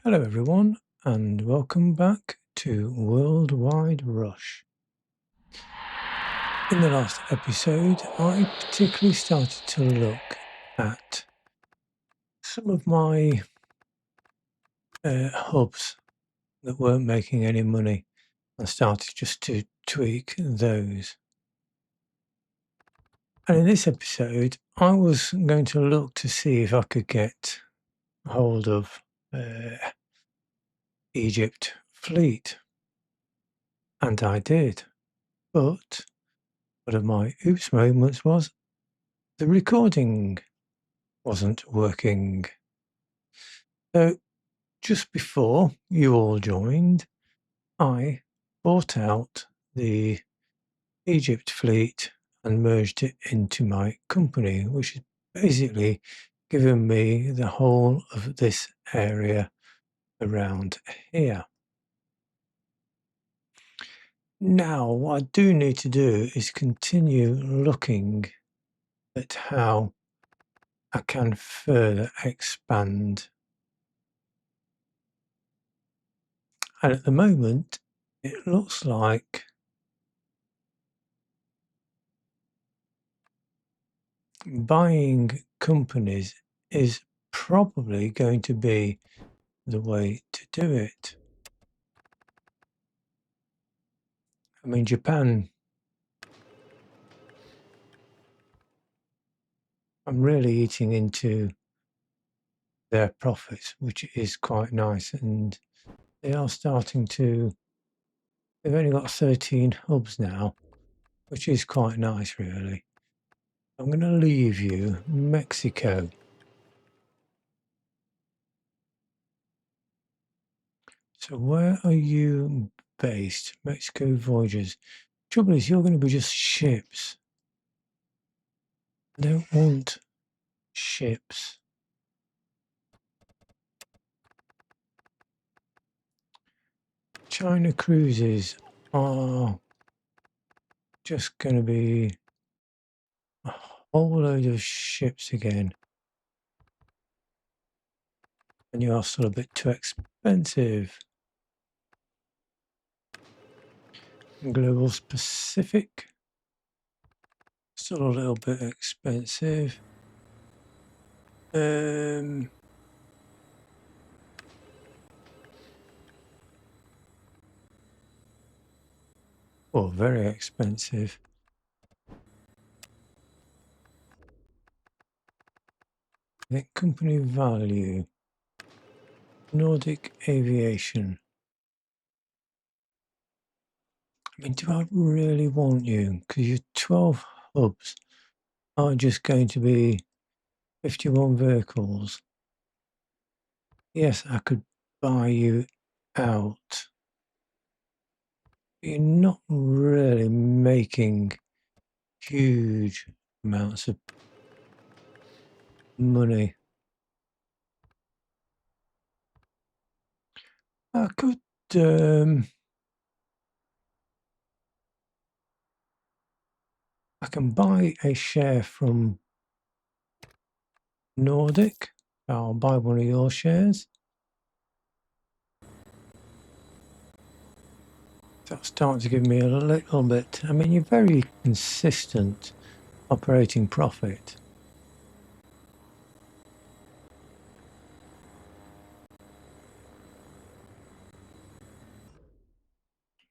Hello everyone and welcome back to Worldwide Rush. In the last episode I particularly started to look at some of my hubs that weren't making any money and started just to tweak those. And in this episode I was going to look to see if I could get hold of Egypt fleet, and I did, but one of my oops moments was the recording wasn't working. So just before you all joined, I bought out the Egypt fleet and merged it into my company, which has basically given me the whole of this area around here. Now, what I do need to do is continue looking at how I can further expand. And at the moment, it looks like buying companies is probably going to be the way to do it. I mean, Japan, I'm really eating into their profits, which is quite nice. And they are starting to, they've only got 13 hubs now, which is quite nice, really. I'm going to leave you Mexico. So where are you based? Mexico Voyagers. Trouble is, you're going to be just ships. I don't want ships. China cruises are just going to be a whole load of ships again. And you are still a bit too expensive. Global Pacific, still a little bit expensive. Well, very expensive. I think company value, Nordic Aviation. I mean, do I really want you? Because your 12 hubs are just going to be 51 vehicles. Yes, I could buy you out. You're not really making huge amounts of money. I could I can buy a share from Nordic. I'll buy one of your shares. That's starting to give me a little bit. I mean, you're very consistent operating profit.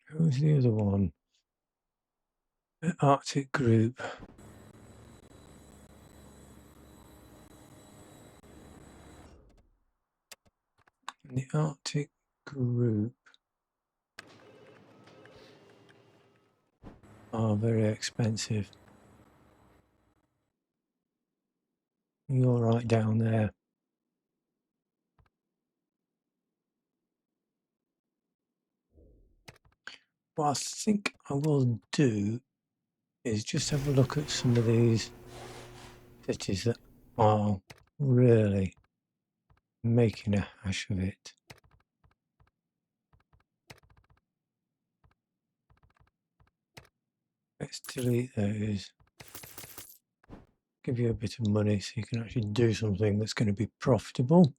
Who's the other one? The Arctic Group. The Arctic Group are very expensive. You're right down there. What I think I will do is just have a look at some of these cities that are really making a hash of it. Let's delete those. Give you a bit of money so you can actually do something that's going to be profitable.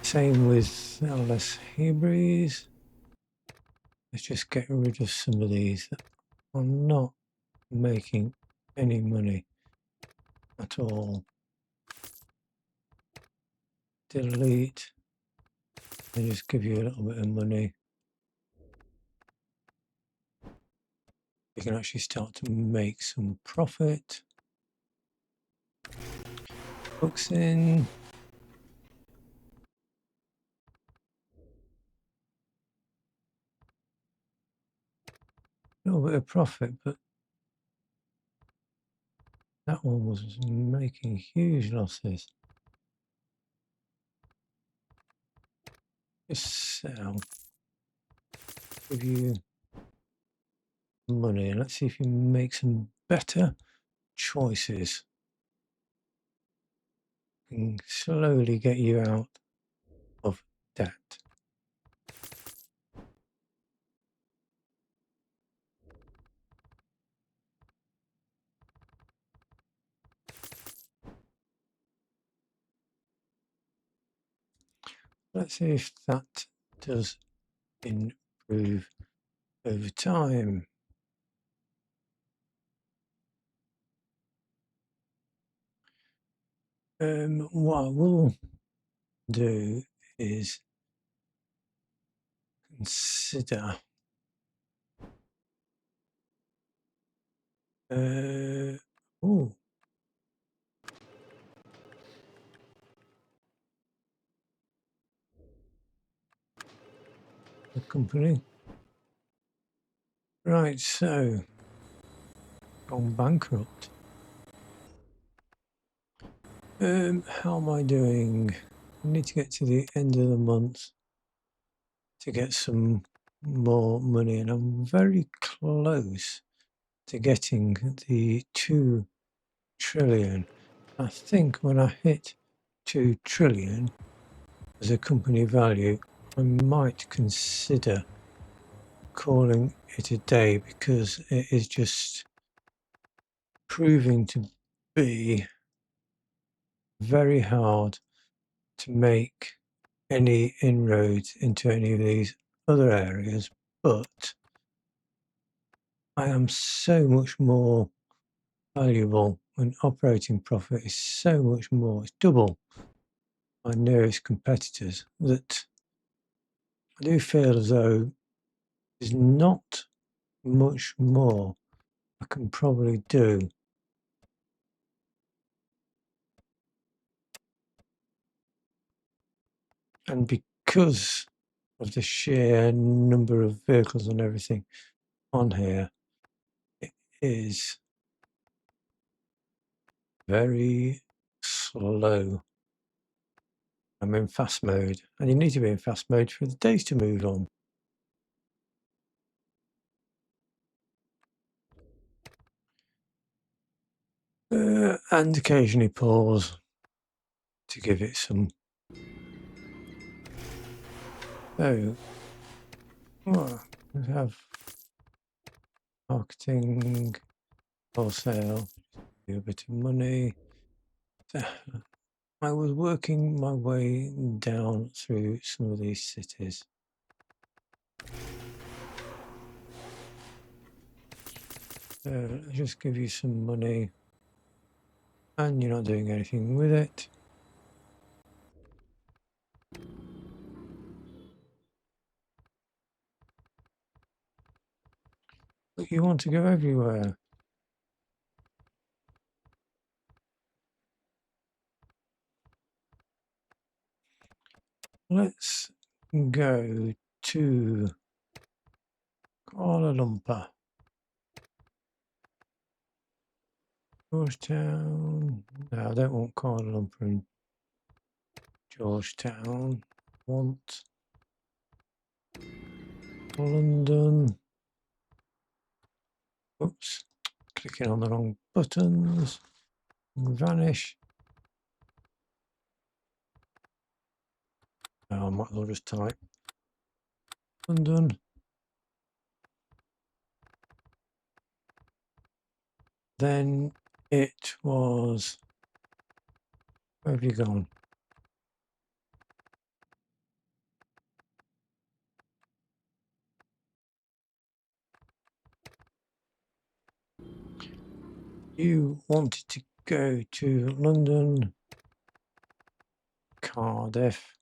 Same with LS Hebrews. Let's just get rid of some of these that are not making any money at all. Delete. They just give you a little bit of money. You can actually start to make some profit. Books in. A little bit of profit, but that one was making huge losses. Just sell. Give you money, and let's see if you make some better choices. And slowly get you out of debt. Let's see if that does improve over time. What I will do is consider oh, the company. Right, so gone bankrupt. How am I doing? I need to get to the end of the month to get some more money, and I'm very close to getting the 2 trillion. I think when I hit 2 trillion as a company value, I might consider calling it a day, because it is just proving to be very hard to make any inroads into any of these other areas. But I am so much more valuable, and operating profit is so much more, it's double my nearest competitors, that I do feel as though there's not much more I can probably do. And because of the sheer number of vehicles and everything on here, it is very slow. I'm in fast mode, and you need to be in fast mode for the days to move on. And occasionally pause to give it some. So, we have marketing, wholesale, a bit of money. So, I was working my way down through some of these cities. Just give you some money, and you're not doing anything with it. But you want to go everywhere. Let's go to Kuala Lumpur, Georgetown. No, I don't want Kuala Lumpur and Georgetown. I want London. Oops, clicking on the wrong buttons. Vanish. No, I might as well just type London. Then it was, where have you gone? You wanted to go to London, Cardiff.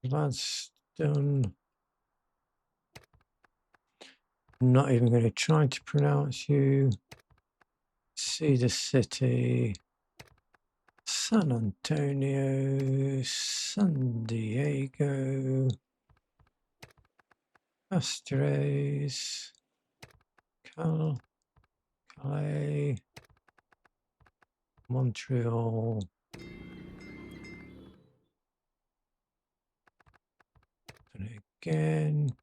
That's done. I'm not even going to try to pronounce you. Cedar City, San Antonio, San Diego, Castres, Calais, Montreal, and again.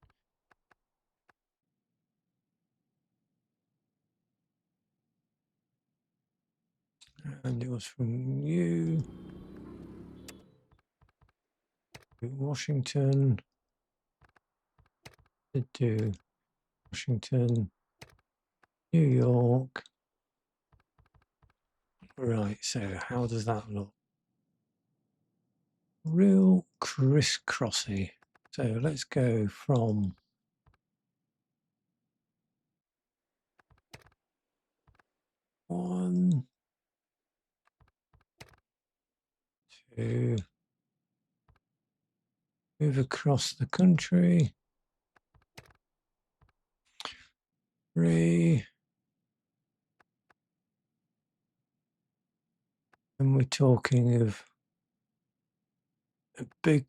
And it was from you. Washington. To Washington, New York. Right, so how does that look? Real crisscrossy. So let's go from one, two, move across the country, three, and we're talking of a big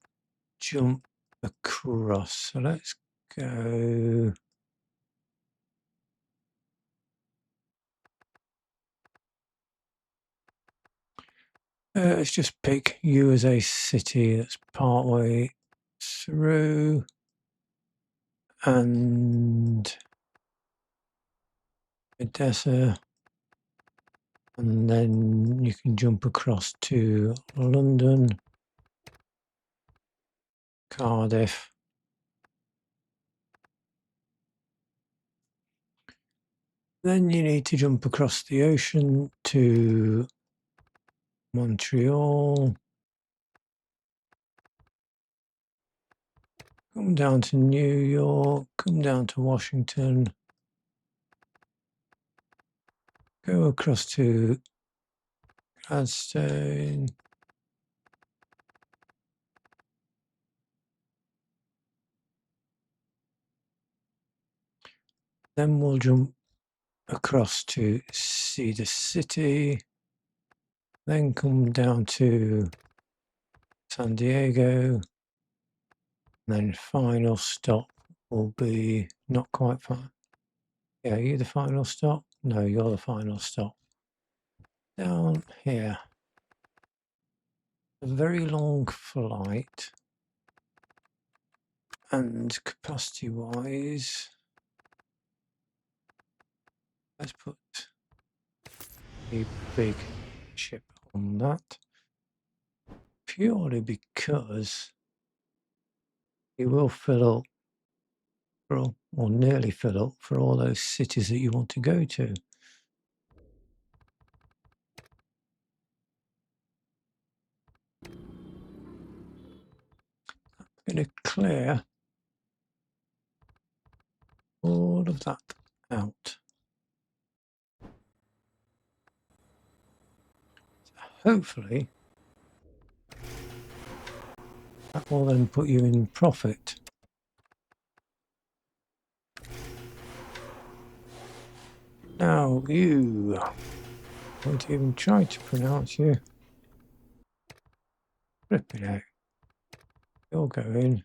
jump across. So let's go. Let's just pick you as a city that's partway through, and Odessa, and then you can jump across to London, Cardiff, then you need to jump across the ocean to Montreal, come down to New York, come down to Washington, go across to Gladstone, then we'll jump across to Cedar City, then come down to San Diego, and then final stop will be not quite far. Yeah, are you the final stop? No, you're the final stop. Down here. A very long flight, and capacity wise, let's put a big ship on that, purely because it will fill up for, or nearly fill up for all those cities that you want to go to. I'm going to clear all of that out. Hopefully that will then put you in profit. Now you won't even try to pronounce you. Rip it out. You'll go in.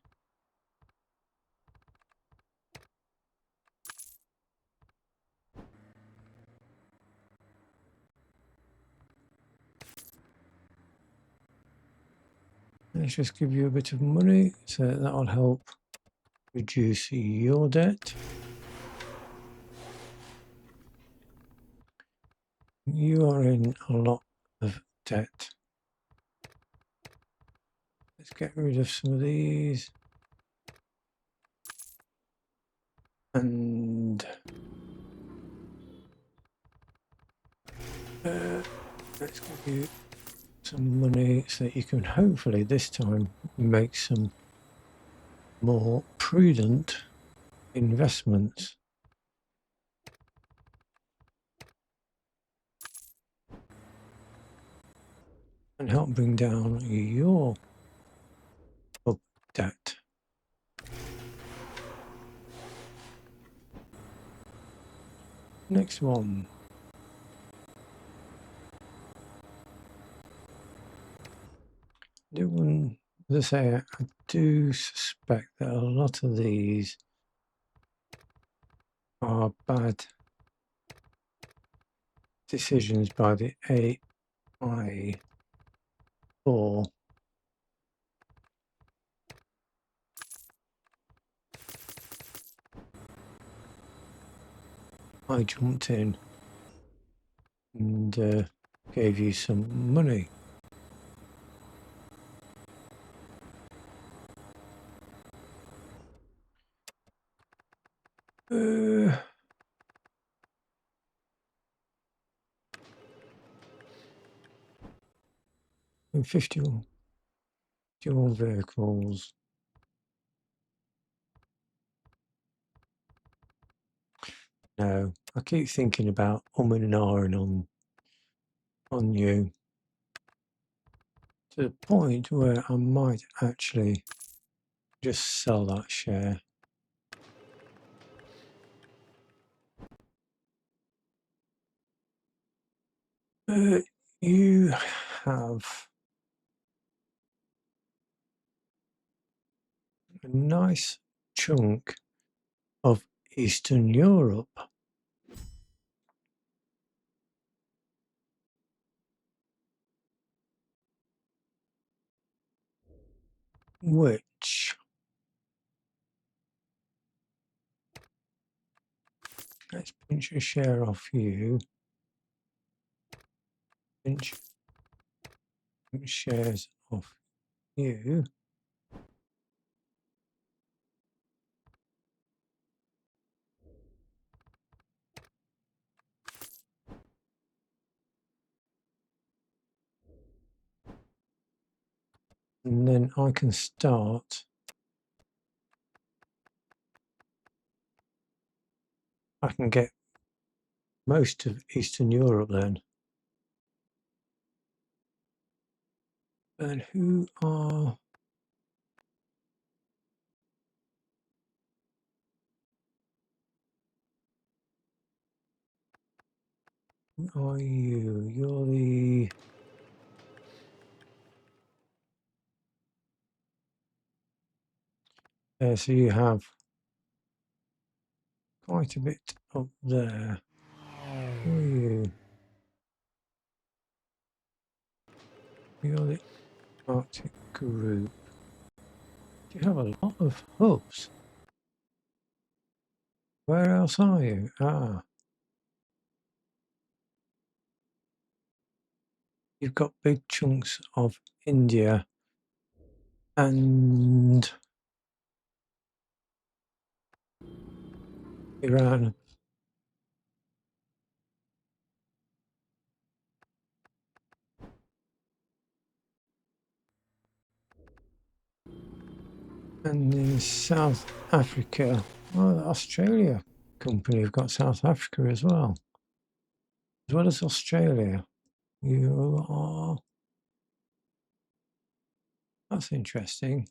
Let's just give you a bit of money, so that'll help reduce your debt. You are in a lot of debt. Let's get rid of some of these. And let's give you some money so that you can hopefully this time make some more prudent investments. and help bring down your pub debt. Next one. As I say, I do suspect that a lot of these are bad decisions by the AI or I jumped in and gave you some money. Uh, and 51 vehicles. No, I keep thinking about and ahhing on you to the point where I might actually just sell that share. You have a nice chunk of Eastern Europe. Which, let's pinch a share off you. Pinch shares off you. And then I can start. I can get most of Eastern Europe then. And who are you? You're the so you have quite a bit up there. Who are you? You're the Arctic group. You have a lot of hubs. Where else are you? You've got big chunks of India and Iran. And in South Africa, well, the Australia company have got South Africa as well as Australia. You are. That's interesting.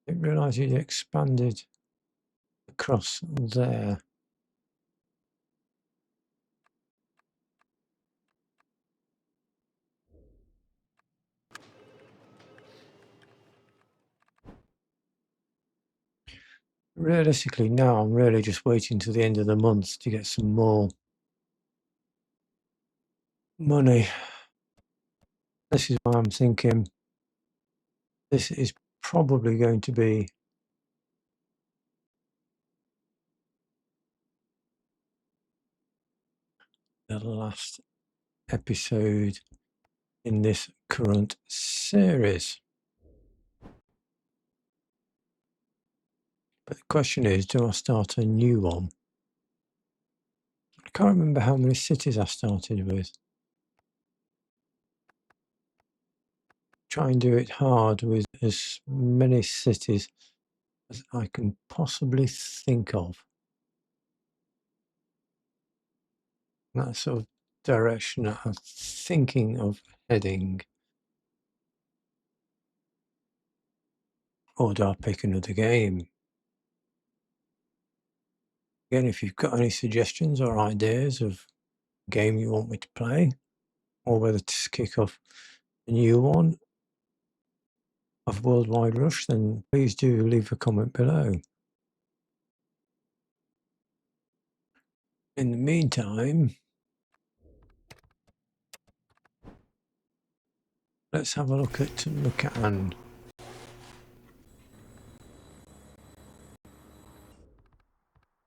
I didn't realise you'd expanded across there. Realistically, now I'm really just waiting till the end of the month to get some more money. This is why I'm thinking this is probably going to be the last episode in this current series. But the question is, do I start a new one? I can't remember how many cities I started with. Try and do it hard with as many cities as I can possibly think of. that sort of direction that I'm thinking of heading. Or do I pick another game? Again, if you've got any suggestions or ideas of a game you want me to play, or whether to kick off a new one of Worldwide Rush, then please do leave a comment below. In the meantime, let's have a look at McCann.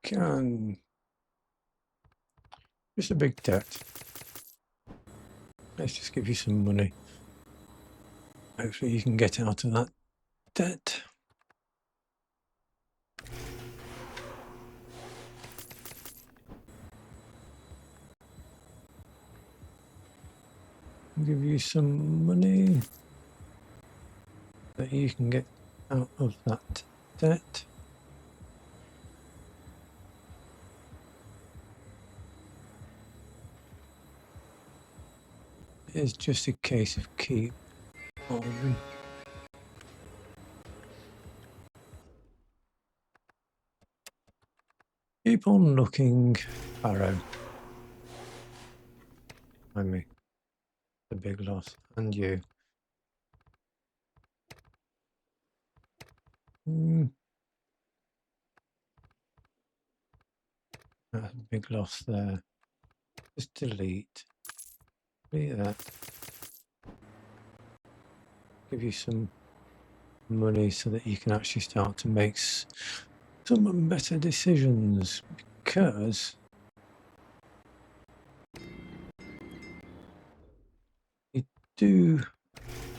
Can just a big debt. Let's just give you some money. Hopefully you can get out of that debt. Give you some money that you can get out of that debt. It's just a case of keep on. Keep on looking, Barrow. I mean, the big loss, and you. That's a big loss there. Just delete. Delete that. Give you some money so that you can actually start to make some better decisions, because you do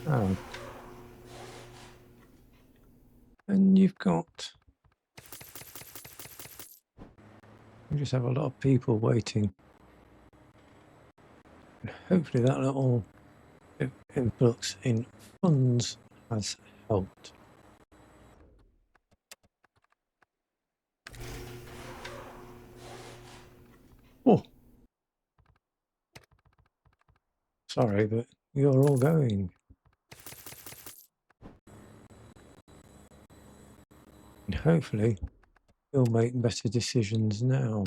have, and you've got, you just have a lot of people waiting, and hopefully that little influx in funds has helped. Oh, sorry, but you're all going. And hopefully you'll make better decisions now.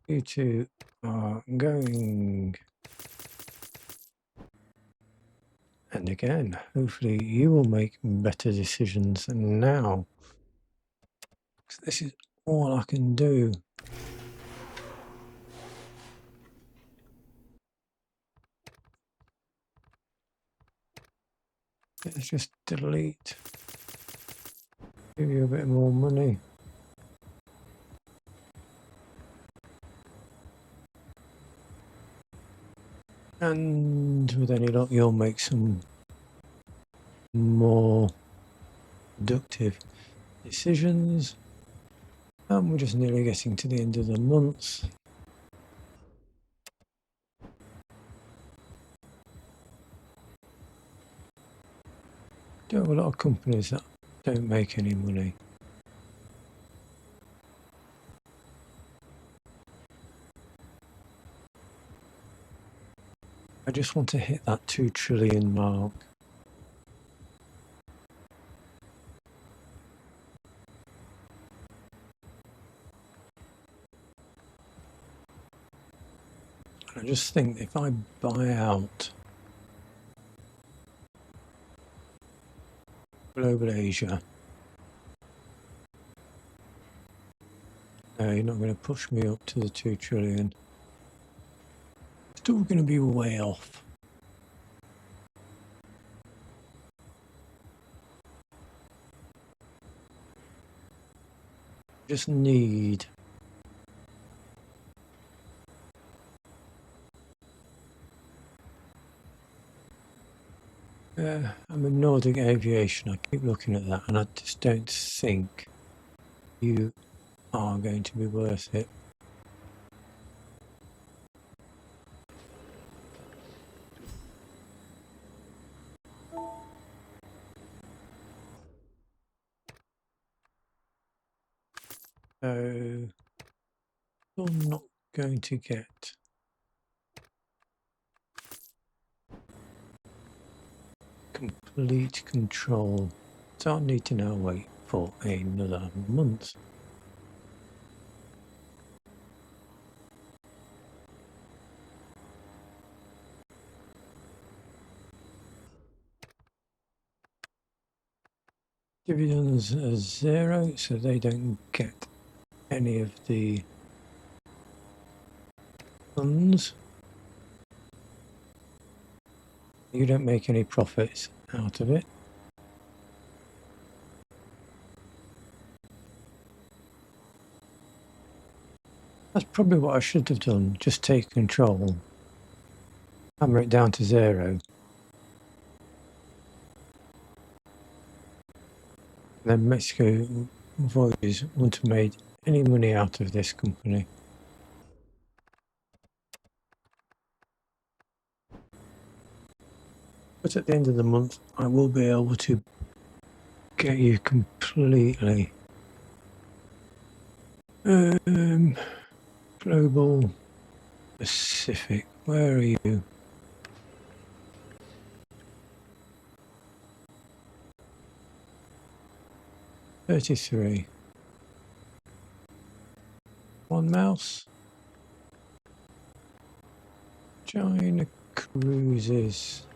You two are going. And again, hopefully you will make better decisions now. This is all I can do. Let's just delete. Give you a bit more money. And with any luck, you'll make some more productive decisions. And we're just nearly getting to the end of the month. There are a lot of companies that don't make any money. I just want to hit that 2 trillion mark. I just think if I buy out Global Asia, no, you're not going to push me up to the 2 trillion. Still going to be way off. Just need I'm in Nordic Aviation. I keep looking at that and I just don't think you are going to be worth it. So I'm not going to get complete control. So I need to now wait for another month. Dividends are 0, so they don't get any of the funds. You don't make any profits out of it. That's probably what I should have done, just take control, hammer it down to 0. Then Mexico Voyages wouldn't have made any money out of this company. But at the end of the month, I will be able to get you completely global Pacific. Where are you? $33. One mouse. China Cruises.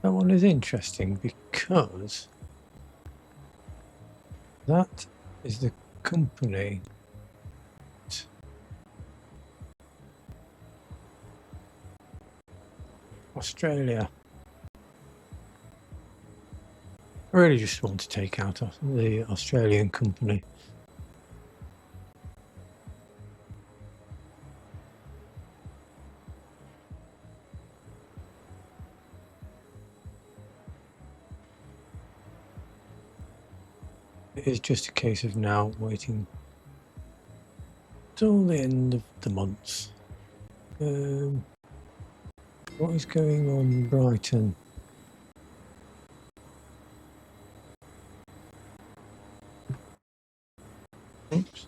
That one is interesting because that is the company Australia. I really just want to take out the Australian company. It is just a case of now waiting till the end of the month. What is going on, Brighton? Oops.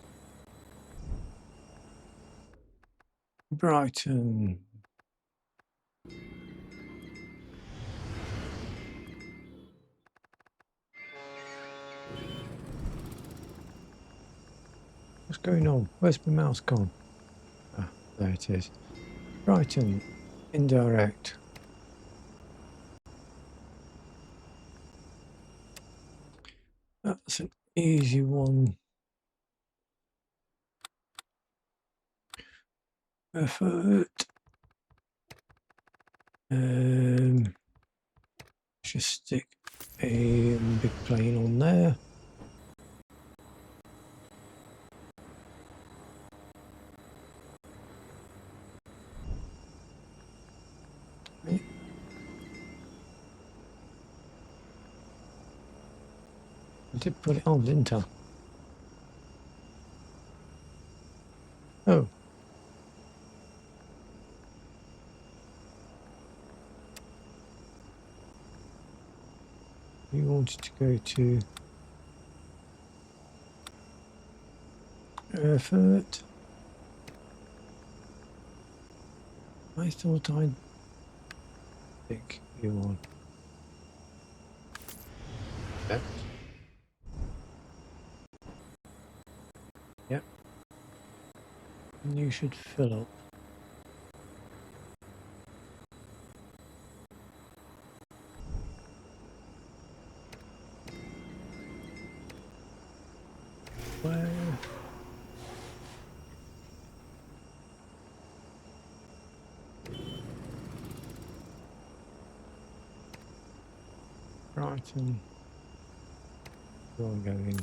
Brighton. What's going on? Where's my mouse gone? Ah, there it is. Brighton. Indirect. That's an easy one. Effort. Just stick a big plane on there. I did put it on, didn't I? Oh. You wanted to go to effort. I thought I'd pick you on. Yep. Yep. And you should fill up. Where? Brighton. You're going.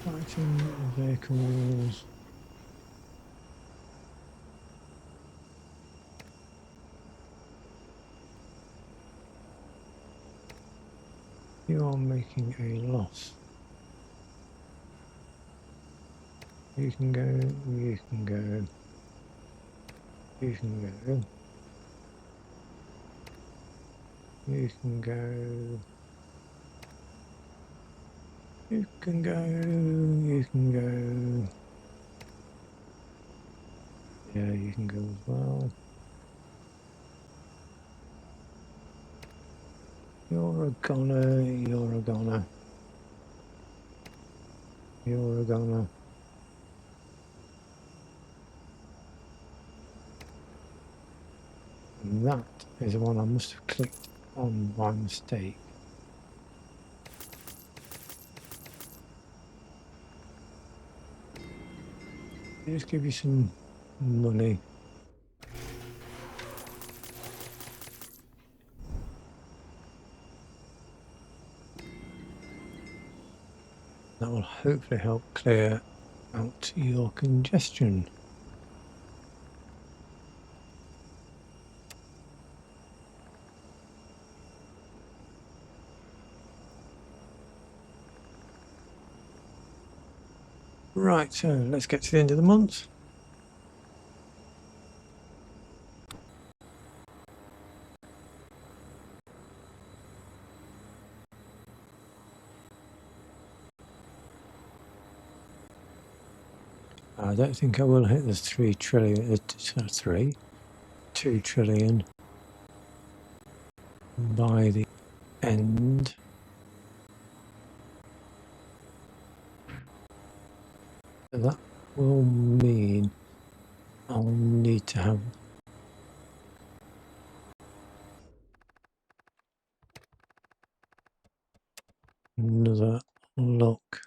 Brighton vehicles. You are making a loss. You can go, you can go, you can go, you can go, you can go, you can go. Yeah, you can go as well. You're a goner, you're a goner, you're a goner. And that is the one I must have clicked on by mistake. Just give you some money. That will hopefully help clear out your congestion. Right, so let's get to the end of the month. I don't think I will hit the 3 trillion, 2 trillion by the end. That will mean I'll need to have another look.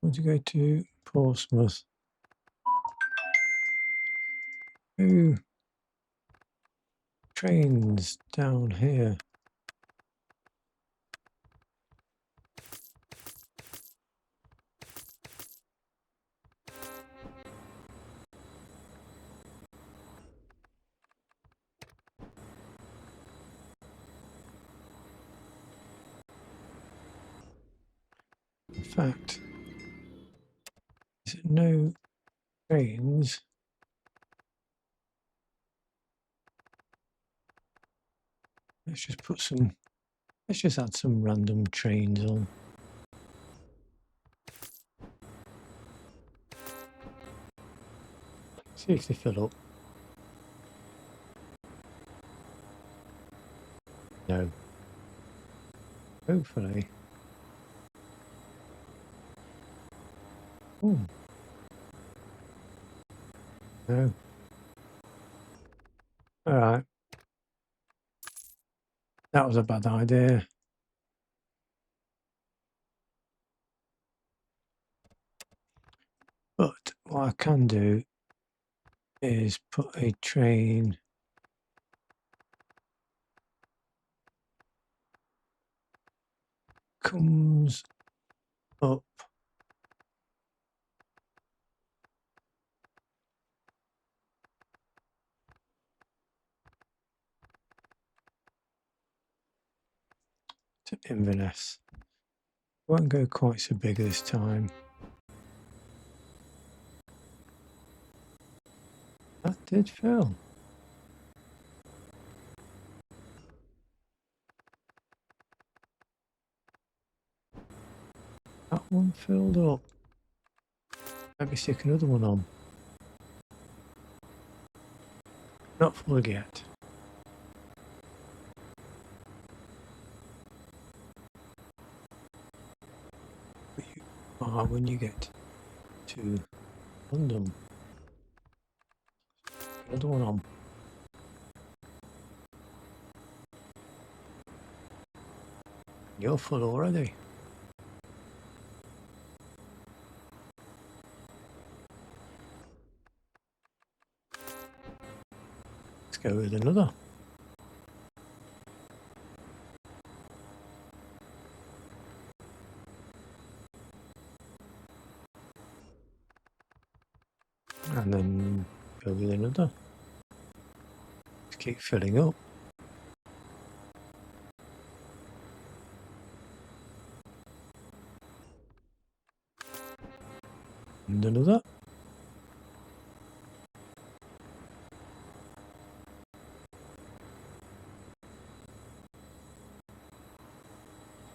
Want to go to Portsmouth? Ooh, trains down here. In fact, is it no trains? Let's just add some random trains on. See if they fill up. No. Hopefully. Oh. No. Alright. That was a bad idea. But what I can do is put a train comes up to Inverness. Won't go quite so big this time. That did fill. That one filled up. Let me stick another one on. Not full yet. But you are when you get to London. Another one on. You're full already. Let's go with another. And then go with another. Just keep filling up. another.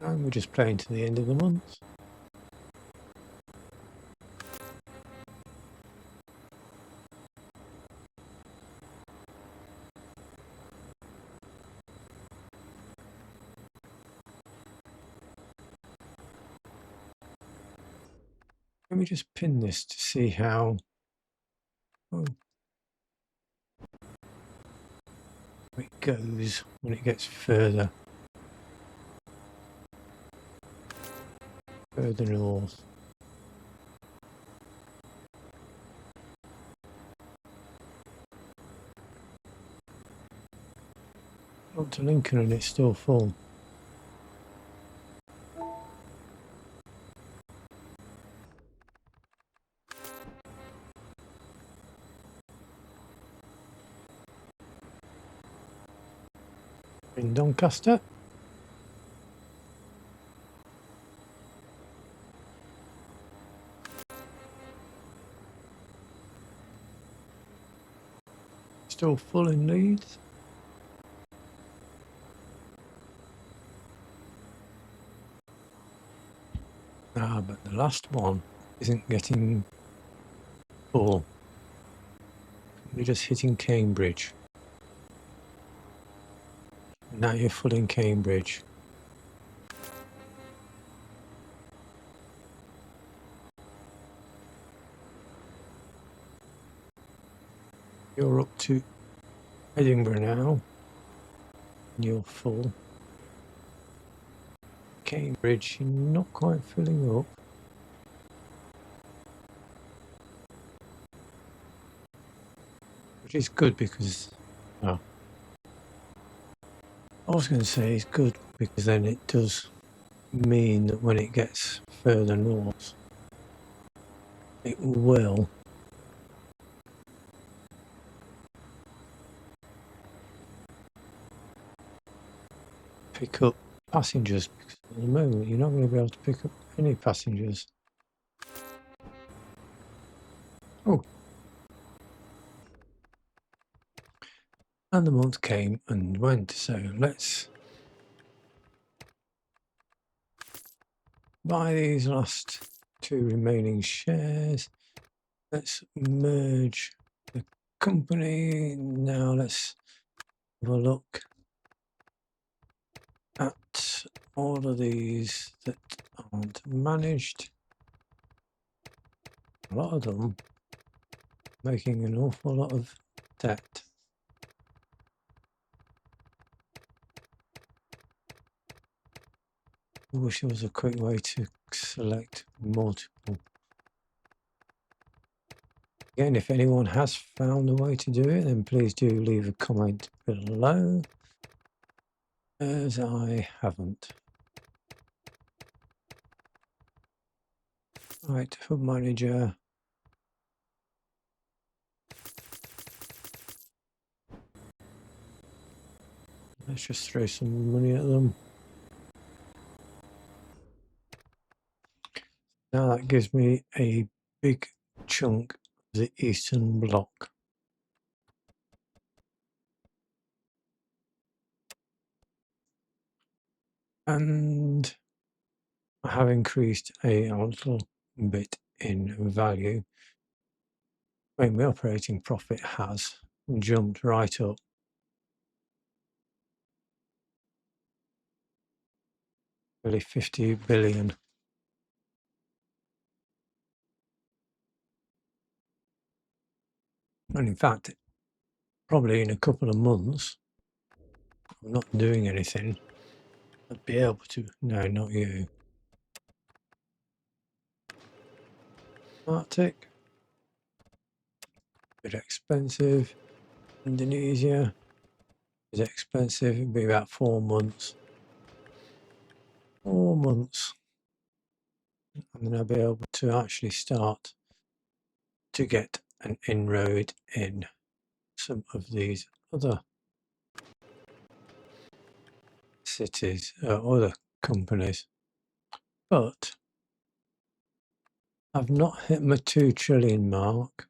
And we're just playing to the end of the month. Let me just pin this to see how it goes when it gets further north. Up to Lincoln and it's still full. In Doncaster. Still full in Leeds. But the last one isn't getting full. You're just hitting Cambridge. Now you're full in Cambridge. You're up to Edinburgh now. And you're full. Cambridge, you're not quite filling up. Which is good because, I was going to say it's good because then it does mean that when it gets further north, it will pick up passengers, because at the moment you're not going to be able to pick up any passengers. Oh. And the month came and went, so let's buy these last 2 remaining shares. Let's merge the company. Now let's have a look at all of these that aren't managed. A lot of them making an awful lot of debt. I wish there was a quick way to select multiple. Again, if anyone has found a way to do it, then please do leave a comment below, as I haven't. Right, hub manager. Let's just throw some money at them. Now that gives me a big chunk of the Eastern Bloc. And I have increased a little bit in value. I mean, my operating profit has jumped right up. Nearly 50 billion. And in fact, probably in a couple of months, I'm not doing anything, I'd be able to. No, not you. Arctic. Bit expensive. Indonesia is expensive. It'd be about 4 months. 4 months. And then I'll be able to actually start to get an inroad in some of these other cities, other companies. But I've not hit my 2 trillion mark.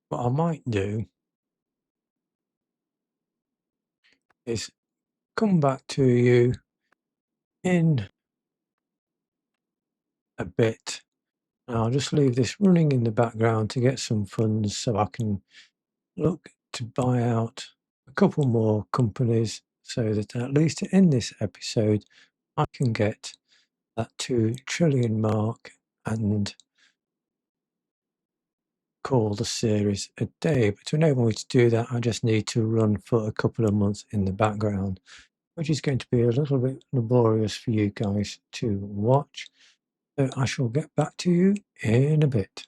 What I might do is come back to you in a bit. And I'll just leave this running in the background to get some funds so I can look to buy out a couple more companies so that at least in this episode I can get that 2 trillion mark and call the series a day. But to enable me to do that, I just need to run for a couple of months in the background, which is going to be a little bit laborious for you guys to watch. So I shall get back to you in a bit.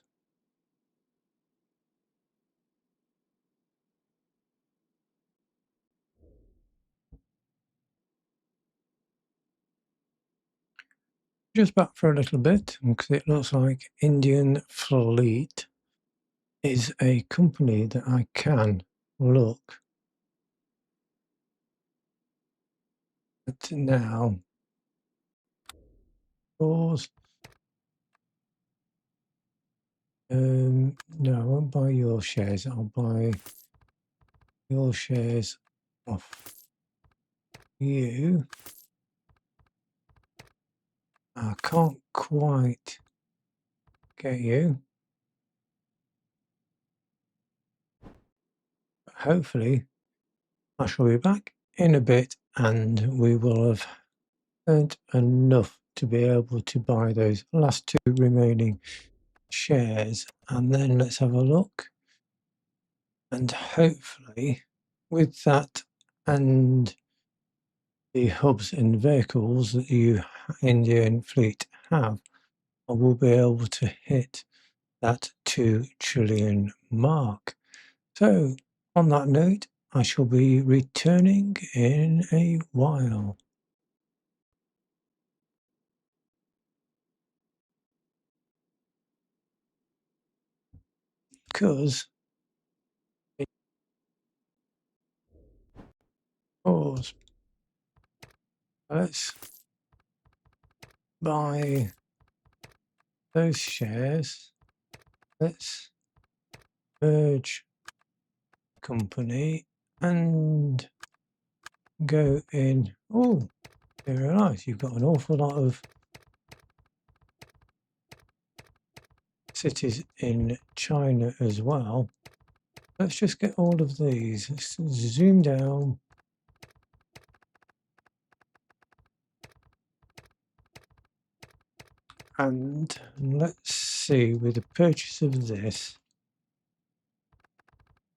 Just back for a little bit because it looks like Indian Fleet is a company that I can look at now. Pause. No, I won't buy your shares. I'll buy your shares off you. I can't quite get you. But hopefully I shall be back in a bit and we will have earned enough to be able to buy those last 2 remaining shares. And then let's have a look. And hopefully with that and the hubs and vehicles that you Indian Fleet have, I will be able to hit that 2 trillion mark. So on that note, I shall be returning in a while. Because pause. Let's buy those shares. Let's merge company and go in. Oh, very nice. You've got an awful lot of cities in China as well. Let's just get all of these. Let's zoom down. And let's see, with the purchase of this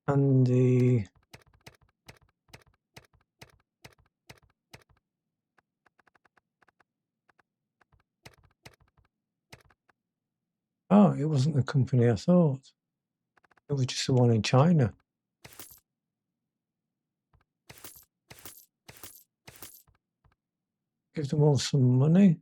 and the oh, it wasn't the company I thought. It was just the one in China. Give them all some money.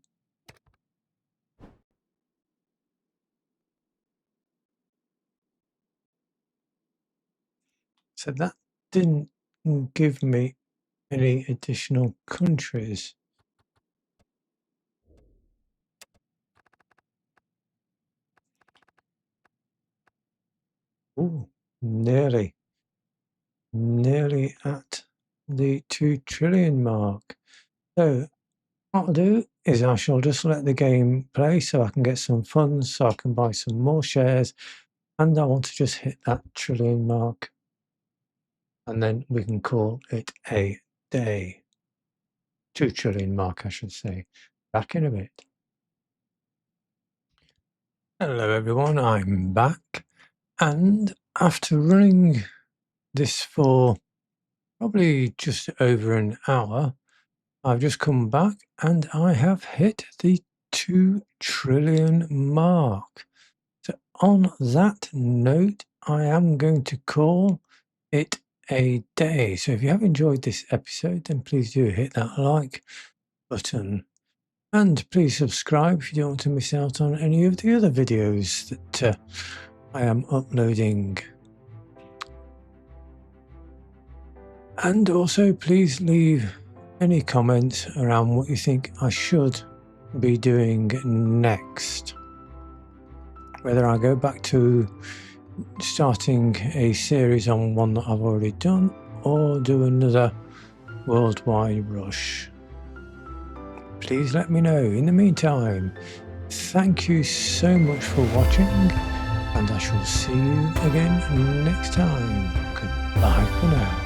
So that didn't give me any additional countries. Ooh, nearly at the 2 trillion mark. So what I'll do is I shall just let the game play so I can get some funds so I can buy some more shares, and I want to just hit that trillion mark and then we can call it a day. 2 trillion mark, I should say. Back in a bit. Hello everyone, I'm back, and after running this for probably just over an hour, I've just come back and I have hit the 2 trillion mark. So on that note, I am going to call it a day. So if you have enjoyed this episode, then please do hit that like button. And please subscribe if you don't want to miss out on any of the other videos that I am uploading. And also please leave any comments around what you think I should be doing next. Whether I go back to starting a series on one that I've already done, or do another worldwide rush. Please let me know. In the meantime, thank you so much for watching, and I shall see you again next time. Goodbye for now.